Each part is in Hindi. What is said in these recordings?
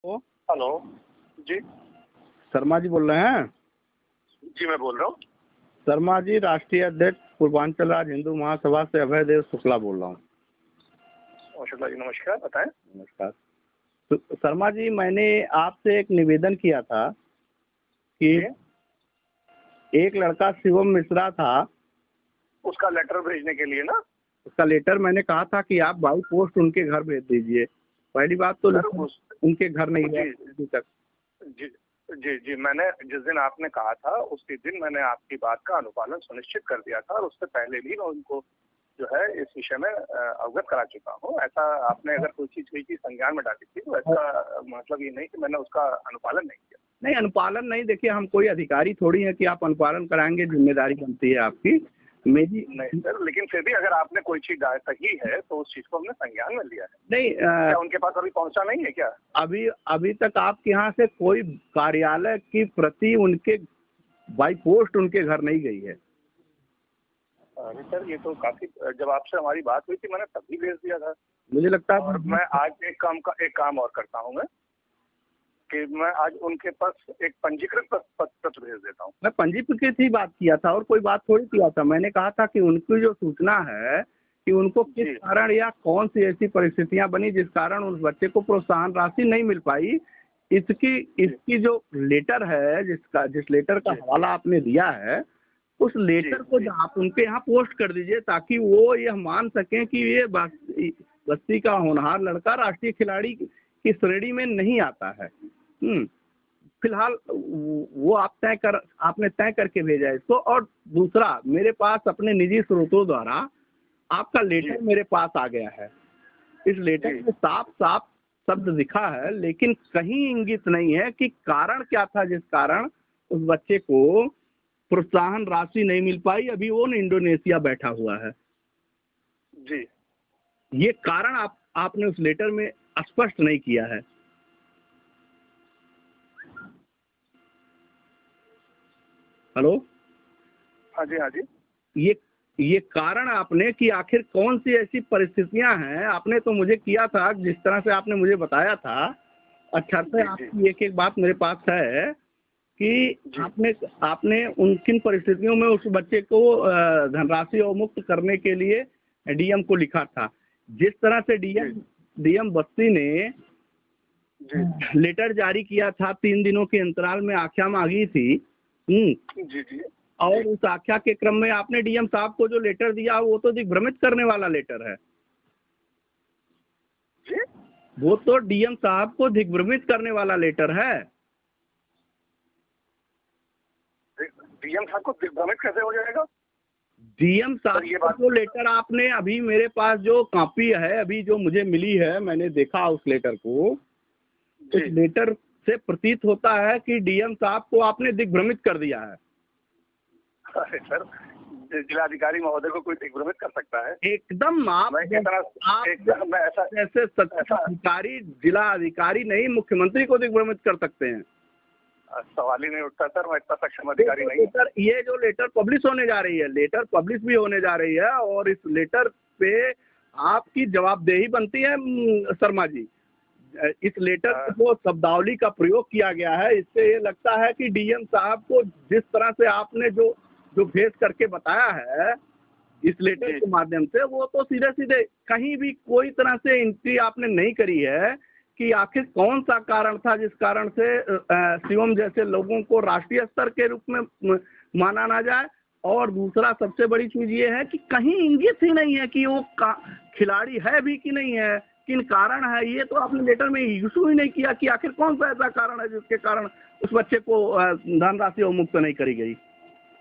ओ, हेलो। जी। शर्मा जी बोल रहे हैं। जी मैं बोल रहा हूँ। शर्मा जी राष्ट्रीय अध्यक्ष पूर्वांचल राज्य हिंदू महासभा से अभय देव शुक्ला बोल रहा हूँ। शुक्ला जी नमस्कार, बताएं। नमस्कार। तो शर्मा जी मैंने आपसे एक निवेदन किया था कि एक लड़का शिवम मिश्रा था, उसका लेटर भेजने के लिए ना। उसका लेटर मैंने कहा था कि आप बाई पोस्ट उनके घर भेज दीजिए। पहली बात तो उनके घर नहीं है अभी तक। जी जी जी, मैंने जिस दिन आपने कहा था उसी दिन मैंने आपकी बात का अनुपालन सुनिश्चित कर दिया था और उससे पहले भी मैं उनको जो है इस विषय में अवगत करा चुका हूँ। ऐसा आपने अगर कोई चीज हुई की संज्ञान में डाली थी तो ऐसा मतलब ये नहीं कि मैंने उसका अनुपालन नहीं किया। नहीं, अनुपालन नहीं, देखिए हम कोई अधिकारी थोड़ी है कि आप अनुपालन कराएंगे, जिम्मेदारी बनती है आपकी। मेरी नहीं सर, लेकिन फिर भी अगर आपने कोई चीज सही है तो उस चीज को हमने संज्ञान में लिया है। नहीं, क्या उनके पास अभी पहुंचा नहीं है क्या? अभी तक आपके यहाँ से कोई कार्यालय की प्रति उनके बाई पोस्ट उनके घर नहीं गई है। अरे सर ये तो काफी, जब आपसे हमारी बात हुई थी मैंने तभी भेज दिया था। मुझे लगता है और मैं आज एक काम और करता हूँ मैं कि मैं आज उनके पास एक पंजीकृत पत्र भेज देता हूँ। मैं पंजीकृत ही बात किया था और कोई बात थोड़ी किया था। मैंने कहा था कि उनकी जो सूचना है कि उनको किस कारण या कौन सी ऐसी परिस्थितियां बनी जिस कारण उस बच्चे को प्रोत्साहन राशि नहीं मिल पाई, इसकी जो लेटर है, जिस लेटर का हवाला आपने दिया है, उस लेटर को आप उनके यहाँ पोस्ट कर दीजिए ताकि वो यह मान सकें कि ये बस्ती का होनहार लड़का राष्ट्रीय खिलाड़ी की श्रेणी में नहीं आता है। फिलहाल वो आपने तय करके भेजा है इसको। और दूसरा, मेरे पास अपने निजी स्रोतों द्वारा आपका लेटर मेरे पास आ गया है। इस लेटर में साफ साफ शब्द लिखा है, लेकिन कहीं इंगित नहीं है कि कारण क्या था जिस कारण उस बच्चे को प्रोत्साहन राशि नहीं मिल पाई। अभी वो इंडोनेशिया बैठा हुआ है जी। ये कारण आपने उस लेटर में स्पष्ट नहीं किया है। हेलो। हाँ जी, हाँ जी। ये कारण आपने कि आखिर कौन सी ऐसी परिस्थितियां हैं, आपने तो मुझे किया था जिस तरह से आपने मुझे बताया था। अच्छा से आपकी एक एक बात मेरे पास है कि आपने उन किन परिस्थितियों में उस बच्चे को धनराशि अवमुक्त करने के लिए डीएम को लिखा था। जिस तरह से डीएम बस्ती ने लेटर जारी किया था, 3 दिनों के अंतराल में आख्या मांगी थी। जी। और उस आख्या के क्रम में आपने डीएम साहब को जो लेटर दिया वो तो दिग्भ्रमित करने वाला लेटर है जी। वो तो डीएम साहब को दिग्भ्रमित करने वाला लेटर है। डीएम साहब को दिग्भ्रमित कैसे हो जाएगा? डीएम साहब को जो लेटर आपने अभी मेरे पास जो कॉपी है, अभी जो मुझे मिली है, मैंने देखा उस लेटर को। उस लेटर से प्रतीत होता है कि डीएम साहब को आपने दिग्भ्रमित कर दिया है। अरे सर, जिलाधिकारी महोदय को कोई दिग्भ्रमित कर सकता है? एकदम। आप ऐसा जैसे अधिकारी, जिला अधिकारी नहीं, मुख्यमंत्री को दिग्भ्रमित कर सकते हैं। सवाल ही नहीं उठता सर, मैं इतना सक्षम अधिकारी नहीं हूं। ये जो लेटर पब्लिश होने जा रही है, लेटर पब्लिश भी होने जा रही है और इस लेटर पे आपकी जवाबदेही बनती है शर्मा जी। इस लेटर में जो शब्दावली का प्रयोग किया गया है, इससे ये लगता है कि डीएम साहब को जिस तरह से आपने जो भेज करके बताया है इस लेटर के माध्यम से, वो तो सीधे सीधे कहीं भी कोई तरह से एंट्री आपने नहीं करी है कि आखिर कौन सा कारण था जिस कारण से शिवम जैसे लोगों को राष्ट्रीय स्तर के रूप में माना ना जाए। और दूसरा सबसे बड़ी चीज ये है कि कहीं इंगित ही नहीं है कि वो खिलाड़ी है भी कि नहीं है, किन कारण है, ये तो आपने लेटर में इशू ही नहीं किया कि आखिर कौन सा ऐसा कारण है जिसके कारण उस बच्चे को धनराशि अवमुक्त नहीं करी गई।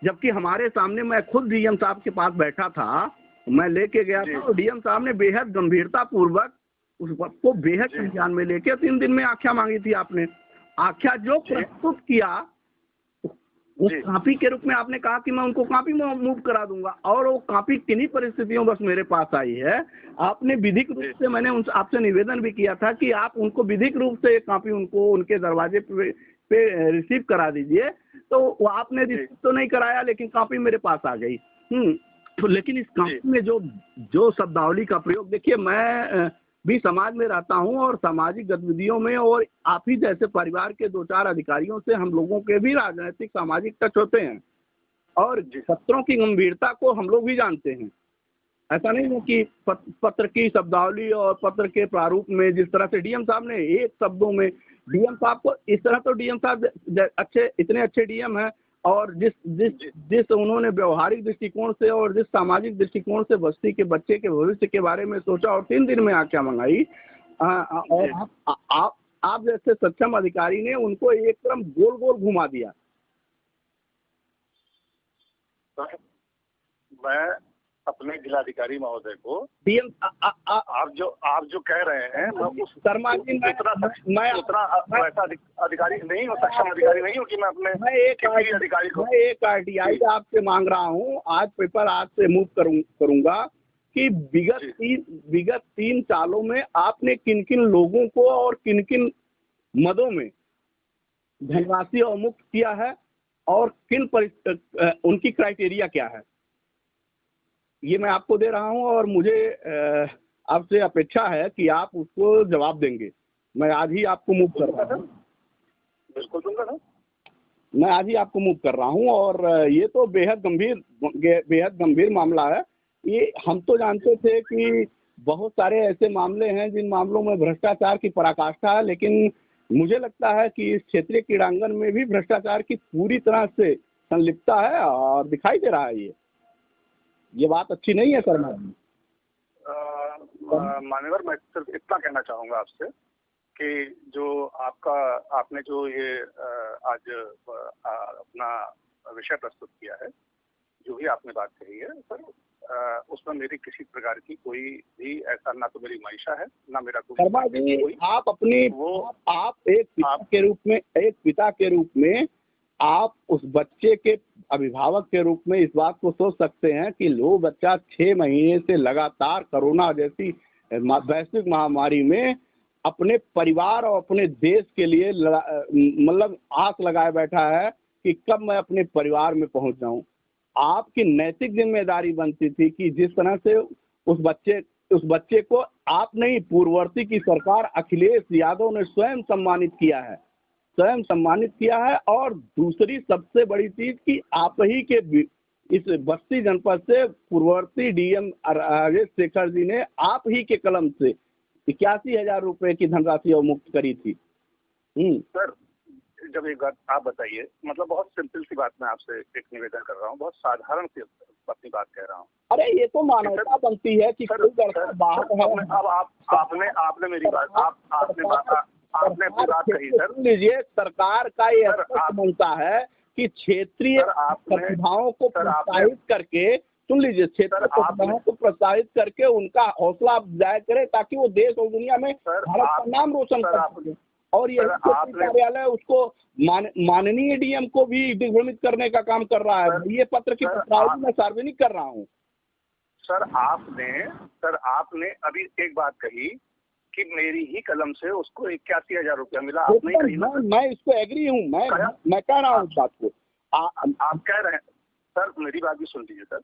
जबकि हमारे सामने मैं खुद डीएम साहब के पास बैठा था, मैं लेके गया था और डीएम साहब ने बेहद गंभीरता पूर्वक उस वक्त को बेहद संज्ञान में लेके 3 दिन में आख्या मांगी थी आपने। आख्या जो प्रस्तुत किया उस कॉपी के रूप में आपने कहा कि मैं उनको कॉपी में मूव करा दूंगा, और वो कॉपी किन्हीं परिस्थितियों बस मेरे पास आई है। आपने विधिक रूप से, मैंने आपसे निवेदन भी किया था कि आप उनको विधिक रूप से कॉपी उनको उनके दरवाजे पे रिसीव करा दीजिए, तो वो आपने रिसीव तो नहीं कराया लेकिन कॉपी मेरे पास आ गई। तो लेकिन इस कॉपी में जो शब्दावली का प्रयोग, देखिए मैं भी समाज में रहता हूं और सामाजिक गतिविधियों में, और आप ही जैसे परिवार के 2-4 अधिकारियों से हम लोगों के भी राजनीतिक सामाजिक टच होते हैं और पत्रों की गंभीरता को हम लोग भी जानते हैं। ऐसा नहीं है कि पत्र की शब्दावली और पत्र के प्रारूप में जिस तरह से डीएम साहब ने एक शब्दों में, डीएम साहब को इस तरह तो डीएम साहब अच्छे, इतने अच्छे डीएम हैं, और जिस जिस जिस उन्होंने व्यवहारिक दृष्टिकोण से और जिस सामाजिक दृष्टिकोण से बस्ती के बच्चे के भविष्य के बारे में सोचा और 3 दिन में आज्ञा मंगाई, और आप जैसे सक्षम अधिकारी ने उनको एकदम गोल गोल घुमा दिया। मैं अपने जिलाधिकारी महोदय को डीएम आप जो कह रहे हैं, मैं उस शर्मा जी मैं उतना वैसा अधिकारी नहीं हूँ, सक्षम अधिकारी नहीं हूँ कि मैं अपने किसी अधिकारी को। मैं एक आरटीआई आपसे मांग रहा हूँ, आज पेपर आज से मूव करूंगा कि विगत 3 सालों में आपने किन किन लोगों को और किन किन मदों में धनराशि अवमुक्त किया है और किन उनकी क्राइटेरिया क्या है, ये मैं आपको दे रहा हूं और मुझे आपसे अपेक्षा है कि आप उसको जवाब देंगे। मैं आज ही आपको मूव कर रहा हूं। बिल्कुल दूंगा ना, मैं आज ही आपको मूव कर रहा हूं, और ये तो बेहद गंभीर मामला है। ये हम तो जानते थे कि बहुत सारे ऐसे मामले हैं जिन मामलों में भ्रष्टाचार की पराकाष्ठा है, लेकिन मुझे लगता है कि इस क्षेत्रीय क्रीड़ांगन में भी भ्रष्टाचार की पूरी तरह से संलिप्तता है और दिखाई दे रहा है। ये बात अच्छी नहीं है शर्मा जी। मान्यवर, मैं सिर्फ इतना कहना चाहूंगा आपसे कि जो आपने जो ये आज अपना विषय प्रस्तुत किया है, जो भी आपने बात कही है सर, उसमें मेरी किसी प्रकार की कोई भी ऐसा, ना तो मेरी मंशा है, ना मेरा कोई। शर्मा जी, आप अपनी आप एक पिता के रूप में आप उस बच्चे के अभिभावक के रूप में इस बात को सोच सकते हैं कि लो बच्चा 6 महीने से लगातार कोरोना जैसी वैश्विक महामारी में अपने परिवार और अपने देश के लिए मतलब आस लगाए बैठा है कि कब मैं अपने परिवार में पहुंच जाऊं। आपकी नैतिक जिम्मेदारी बनती थी कि जिस तरह से उस बच्चे को आप नहीं, पूर्ववर्ती की सरकार अखिलेश यादव ने स्वयं सम्मानित किया है। और दूसरी सबसे बड़ी चीज कि आप ही के इस बस्ती जनपद से पूर्ववर्ती डीएम राजेश शेखर जी ने आप ही के कलम से 81,000 रुपए की धनराशि अवमुक्त करी थी। सर, जब एक बात आप बताइए, मतलब बहुत सिंपल सी बात मैं आपसे एक निवेदन कर रहा हूँ, बहुत साधारण सी अपनी बात कह रहा हूँ। अरे ये तो मानवता बनती है कि कोई लड़का बाहर है। अब आपने मेरी बात आपने अपनी बात कही सर। लीजिए, सरकार का ये बनता है कि क्षेत्रीय प्रतिभाओं को प्रोत्साहित करके, सुन लीजिए, क्षेत्रीय प्रतिभाओं को प्रोत्साहित करके उनका हौसला अफजाई करे ताकि वो देश और दुनिया में भारत का नाम रोशन कर सके। और ये कार्यालय उसको माननीय डीएम को भी दिग्भ्रमित करने का काम कर रहा है। ये पत्र की प्रसारण मैं सार्वजनिक कर रहा हूँ। सर आपने अभी एक बात कही कि मेरी ही कलम से उसको 81,000 रुपया मिला। आपने कही ना, मैं इसको एग्री हूँ, मैं कह रहा हूँ इस बात को। आप कह रहे हैं सर, मेरी बात भी सुन लीजिए सर।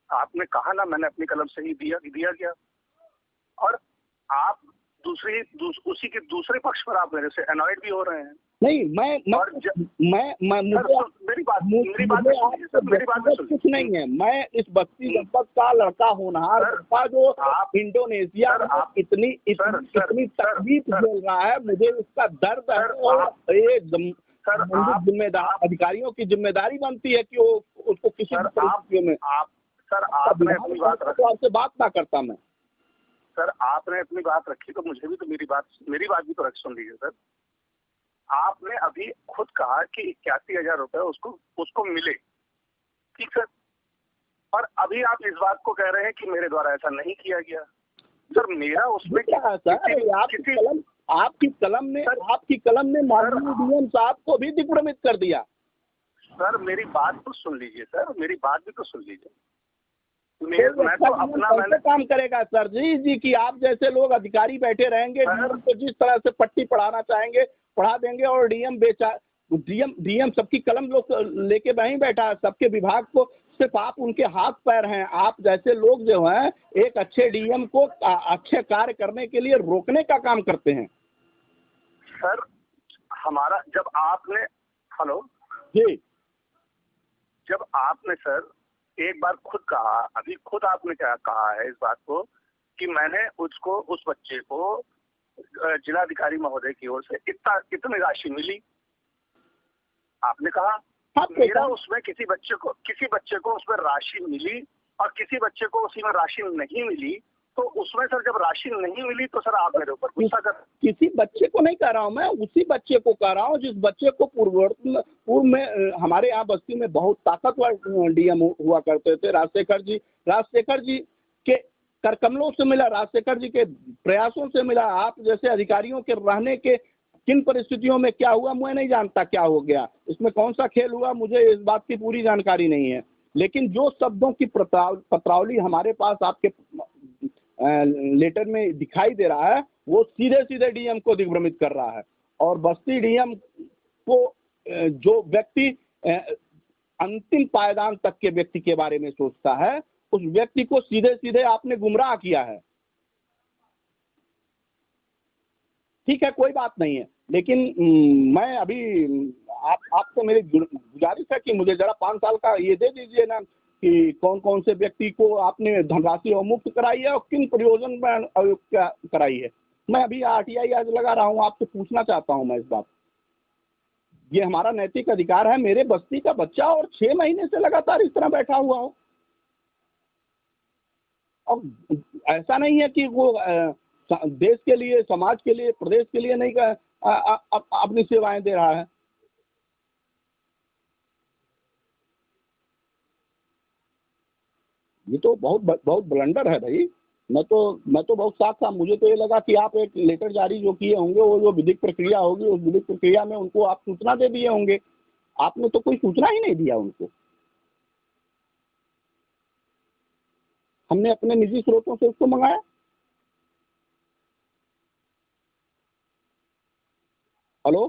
आपने कहा ना मैंने अपनी कलम से ही दिया गया, और आप उसी के दूसरे पक्ष पर आप मेरे से अनॉयड भी हो रहे हैं। नहीं, मेरी बात कुछ नहीं है। मैं इस बस्ती जनपद का लड़का होनहार लड़का जो इंडोनेशिया इतनी तकलीफ झेल रहा है, मुझे उसका दर्द है। और ये जिम्मेदार अधिकारियों की जिम्मेदारी बनती है कि वो उसको किसी भी परिस्थितियों में आपने अपनी बात ना करता मैं। सर आपने अपनी बात रखी तो मुझे भी तो मेरी बात भी तो सुन लीजिए सर। आपने अभी खुद कहा कि 81,000 रुपए उसको मिले, ठीक सर, और अभी आप इस बात को कह रहे हैं कि मेरे द्वारा ऐसा नहीं किया गया। सर मेरा उसमें आपकी कलम ने माननीय डीएम साहब को भी दिग्भ्रमित कर दिया। सर मेरी बात तो सुन लीजिए सर, मेरी बात भी तो सुन लीजिए। मैं तो अपना काम करेगा सर जी कि आप जैसे लोग अधिकारी बैठे रहेंगे, तो जिस तरह से पट्टी पढ़ाना चाहेंगे पढ़ा देंगे, और डीएम सबकी कलम लोग लेके वहीं बैठा है, सबके विभाग को सिर्फ आप उनके हाथ पैर हैं। आप जैसे लोग जो हैं एक अच्छे डीएम को अच्छे कार्य करने के लिए रोकने का काम करते हैं। सर हमारा जब आपने हेलो जी जब आपने सर एक बार खुद कहा, अभी खुद आपने क्या कहा है इस बात को कि मैंने उसको उस बच्चे को जिलाधिकारी महोदय की ओर से इतनी राशि मिली, आपने कहा। मेरा उसमें किसी बच्चे को उसमें राशि मिली और किसी बच्चे को उसी में राशि नहीं मिली, तो उसमें सर जब राशि नहीं मिली तो सर आप मेरे ऊपर गुस्सा कर। किसी बच्चे को नहीं कह रहा हूँ मैं, उसी बच्चे को कह रहा हूँ जिस बच्चे को पूर्व में हमारे यहाँ बस्ती में बहुत ताकतवर डीएम हुआ करते थे, राजशेखर जी के करकमलों से मिला, राजशेखर जी के प्रयासों से मिला। आप जैसे अधिकारियों के रहने के किन परिस्थितियों में क्या हुआ मैं नहीं जानता, क्या हो गया इसमें, कौन सा खेल हुआ, मुझे इस बात की पूरी जानकारी नहीं है। लेकिन जो शब्दों की पत्रावली हमारे पास आपके लेटर में दिखाई दे रहा है वो सीधे सीधे डीएम को दिग्भ्रमित कर रहा है। और बस्ती डीएम को जो व्यक्ति अंतिम पायदान तक के व्यक्ति के बारे में सोचता है, उस व्यक्ति को सीधे सीधे आपने गुमराह किया है। ठीक है, कोई बात नहीं है, लेकिन मैं अभी आपसे मेरी गुजारिश है कि मुझे जरा 5 साल का ये दे दीजिए ना कि कौन कौन से व्यक्ति को आपने धनराशि अवमुक्त कराई है और किन प्रयोजन में कराई है। मैं अभी आरटीआई आज लगा रहा हूँ, आपसे पूछना चाहता हूँ मैं इस बात। ये हमारा नैतिक अधिकार है, मेरे बस्ती का बच्चा और 6 महीने से लगातार इस तरह बैठा हुआ हो। और ऐसा नहीं है कि वो देश के लिए, समाज के लिए, प्रदेश के लिए नहीं अपनी सेवाएं दे रहा है। ये तो बहुत ब्लंडर है भाई। मैं तो बहुत साफ था, मुझे तो ये लगा कि आप एक लेटर जारी जो किए होंगे वो जो विधिक प्रक्रिया होगी उस विधिक प्रक्रिया में उनको आप सूचना दे दिए होंगे। आपने तो कोई सूचना ही नहीं दिया उनको। हमने अपने निजी स्रोतों से उसको मंगाया। हेलो।